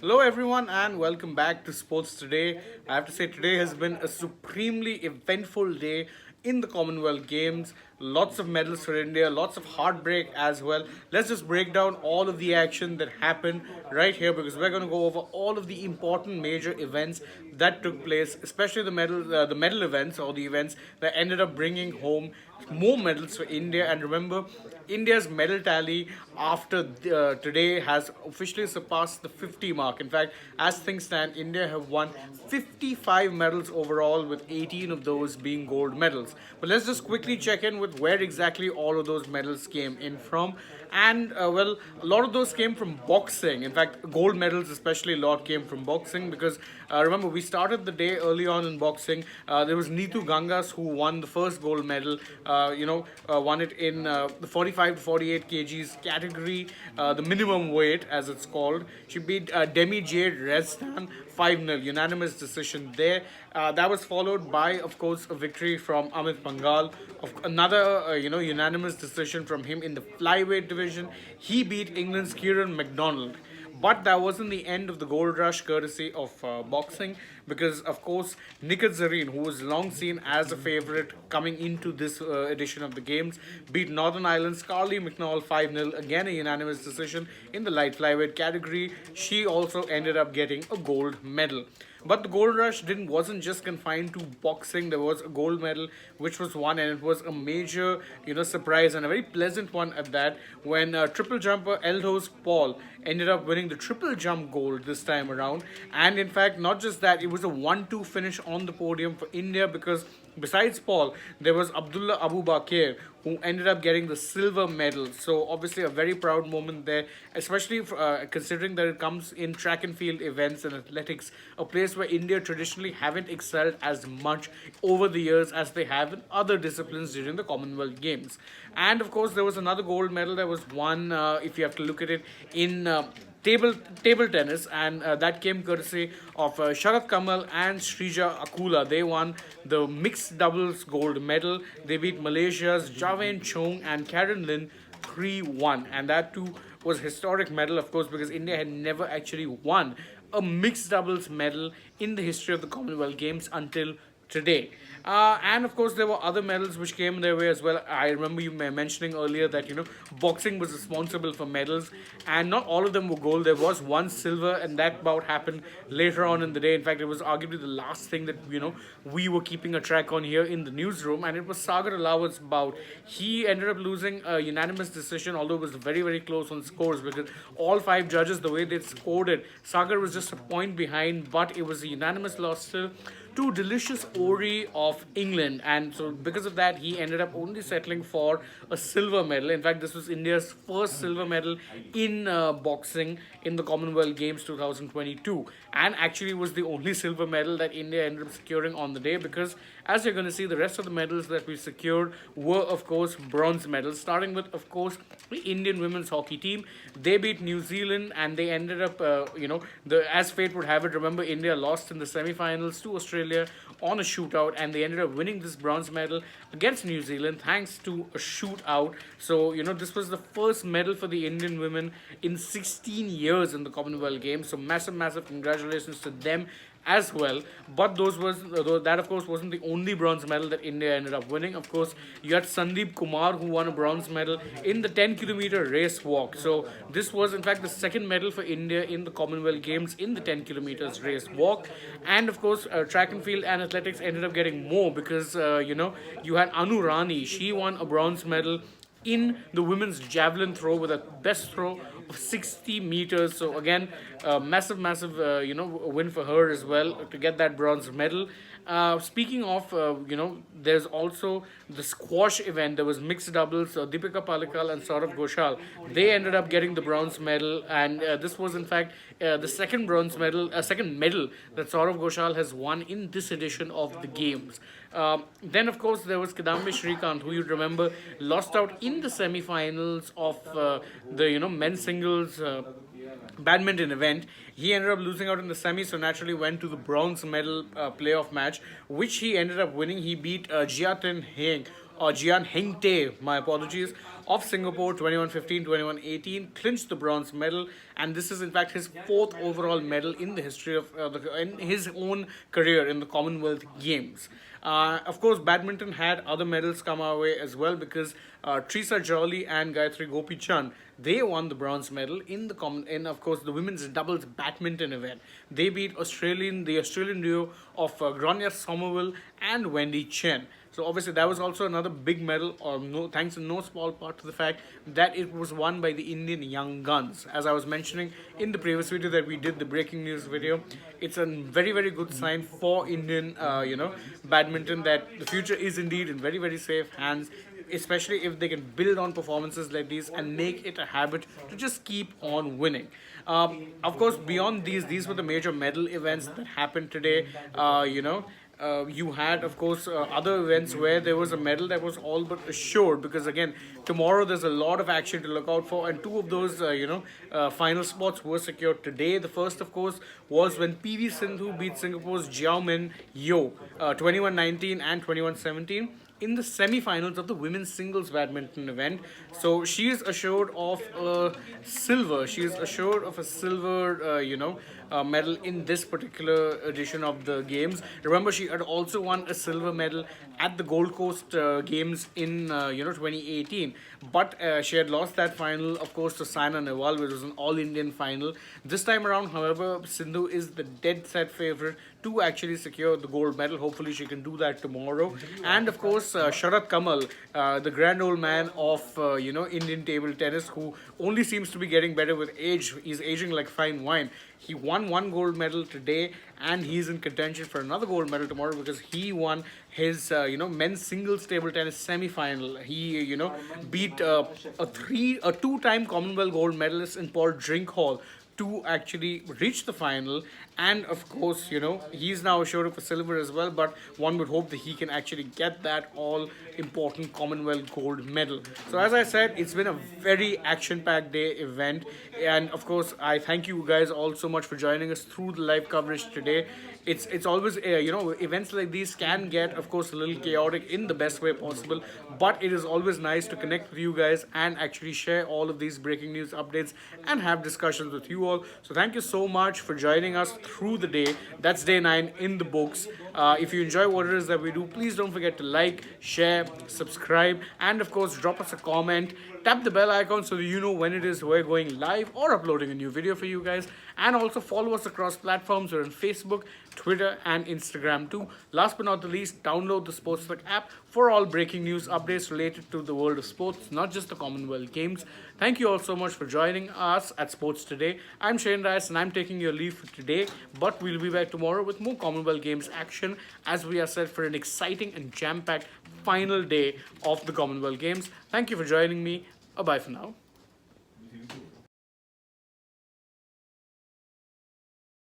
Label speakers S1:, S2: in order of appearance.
S1: Hello, everyone, and welcome back to Sports Today. I have to say, today has been a supremely eventful day in the Commonwealth Games. Lots of medals for India, lots of heartbreak as well. Let's just break down all of the action that happened right here because we're going to go over all of the important major events that took place, especially the medal events or the events that ended up bringing home more medals for India. And remember, India's medal tally after today has officially surpassed the 50 mark. In fact, as things stand, India have won 55 medals overall, with 18 of those being gold medals. But let's just quickly check in with where exactly all of those medals came in from. And well, a lot of those came from boxing. In fact, gold medals, especially, a lot came from boxing because remember, we started the day early on in boxing. There was Neetu Gangas who won the first gold medal. Won it in the 45 to 48 kgs category, the minimum weight as it's called. She beat Demi Jade Rezdan 5-0, unanimous decision there. That was followed by, of course, a victory from Amit Pangal, of another unanimous decision from him in the flyweight division. He beat England's Kieran McDonald. But that wasn't the end of the gold rush courtesy of boxing because, of course, Nikat Zareen, who was long seen as a favourite coming into this edition of the Games, beat Northern Ireland's Carly McNall 5-0, again a unanimous decision in the light flyweight category. She also ended up getting a gold medal. But the gold rush wasn't just confined to boxing. There was a gold medal which was won, and it was a major, surprise and a very pleasant one at that. When triple jumper Eldhose Paul ended up winning the triple jump gold this time around, and in fact, not just that, it was a 1-2 finish on the podium for India because besides Paul, there was Abdullah Abu Bakr who ended up getting the silver medal. So obviously a very proud moment there, especially considering that it comes in track and field events and athletics, a place where India traditionally haven't excelled as much over the years as they have in other disciplines during the Commonwealth Games. And of course, there was another gold medal that was won, if you have to look at it, in table tennis, and that came courtesy of Sharat Kamal and Shrija Akula. They won the mixed doubles gold medal. They beat Malaysia's Jawain Chong and Karen Lin 3-1, and that too was historic medal, of course, because India had never actually won a mixed doubles medal in the history of the Commonwealth Games until today. And of course, there were other medals which came their way as well. I remember you mentioning earlier that boxing was responsible for medals, and not all of them were gold. There was one silver, and that bout happened later on in the day. In fact, it was arguably the last thing that we were keeping a track on here in the newsroom, and it was Sagar Alawat's bout. He ended up losing a unanimous decision, although it was very, very close on scores because all five judges, the way they scored it, Sagar was just a point behind, but it was a unanimous loss still to Delicious Ori of England, and so because of that, he ended up only settling for a silver medal. In fact, this was India's first silver medal in boxing in the Commonwealth Games 2022, and actually was the only silver medal that India ended up securing on the day because, as you're going to see, the rest of the medals that we secured were, of course, bronze medals, starting with, of course, the Indian women's hockey team. They beat New Zealand, and they ended up, as fate would have it, remember, India lost in the semi-finals to Australia on a shootout, and they ended up winning this bronze medal against New Zealand thanks to a shootout. So, this was the first medal for the Indian women in 16 years in the Commonwealth Games. So, massive, massive congratulations to them as well. But that of course wasn't the only bronze medal that India ended up winning. Of course, you had Sandeep Kumar, who won a bronze medal in the 10-kilometer race walk. So this was in fact the second medal for India in the Commonwealth Games in the 10 kilometers race walk. And of course, track and field and athletics ended up getting more because you had Anu Rani. She won a bronze medal in the women's javelin throw with a best throw of 60 meters. So again, massive, massive, win for her as well to get that bronze medal. Speaking of, there's also the squash event. There was mixed doubles. Deepika Palikal and Saurav Ghoshal. They ended up getting the bronze medal, and this was in fact the second second medal that Saurav Ghoshal has won in this edition of the Games. Then, of course, there was Kadambi Shrikant, who you'd remember lost out in the semi-finals of the men's singles badminton event. He ended up losing out in the semi, so naturally went to the bronze medal playoff match, which he ended up winning. He beat Jiatin Heng or Jian Hengte, my apologies, of Singapore, 2115, 2118, clinched the bronze medal, and this is in fact his fourth overall medal in the history of in his own career in the Commonwealth Games. Of course, badminton had other medals come our way as well because Teresa Jolly and Gayatri Gopi-Chand, they won the bronze medal in of course the women's doubles badminton event. They beat the Australian duo of Gronya Somerville and Wendy Chen. So obviously that was also another big medal, or no, thanks in no small part to the fact that it was won by the Indian young guns. As I was mentioning in the previous video that we did, the breaking news video, it's a very good sign for Indian, badminton, that the future is indeed in very safe hands, especially if they can build on performances like these and make it a habit to just keep on winning. Of course, beyond these were the major medal events that happened today. You had, of course, other events where there was a medal that was all but assured, because again, tomorrow there's a lot of action to look out for, and two of those final spots were secured today. The first, of course, was when PV Sindhu beat Singapore's Jiao Min Yo 21-19 and 21-17 in the semi-finals of the women's singles badminton event. So she is assured of a silver. She is assured of a silver, medal in this particular edition of the games. Remember, she had also won a silver medal at the Gold Coast Games in 2018, but she had lost that final, of course, to Saina Nehwal, which was an all-Indian final. This time around, however, Sindhu is the dead-set favorite to actually secure the gold medal. Hopefully, she can do that tomorrow. And of course, Sharat Kamal, the grand old man of Indian table tennis, who only seems to be getting better with age. He's aging like fine wine. He won one gold medal today, and he's in contention for another gold medal tomorrow because he won his men's singles table tennis semi-final. He beat a two-time Commonwealth gold medalist in Paul Drinkhall to actually reach the final. And of course, he's now assured of a silver as well, but one would hope that he can actually get that all important Commonwealth gold medal. So as I said, it's been a very action-packed day event, and of course I thank you guys all so much for joining us through the live coverage today. It's always events like these can get, of course, a little chaotic in the best way possible, but it is always nice to connect with you guys and actually share all of these breaking news updates and have discussions with you all. So thank you so much for joining us through the day. That's day 9 in the books. If you enjoy what it is that we do, please don't forget to like, share, subscribe, and of course drop us a comment. Tap the bell icon so that you know when it is we're going live or uploading a new video for you guys. And also follow us across platforms. We're on Facebook, Twitter, and Instagram too. Last but not the least, download the Sportsbook app for all breaking news updates related to the world of sports, not just the Commonwealth Games. Thank you all so much for joining us at Sports Today. I'm Shane Rice and I'm taking your leave for today, but we'll be back tomorrow with more Commonwealth Games action as we are set for an exciting and jam-packed final day of the Commonwealth Games. Thank you for joining me. Bye for now.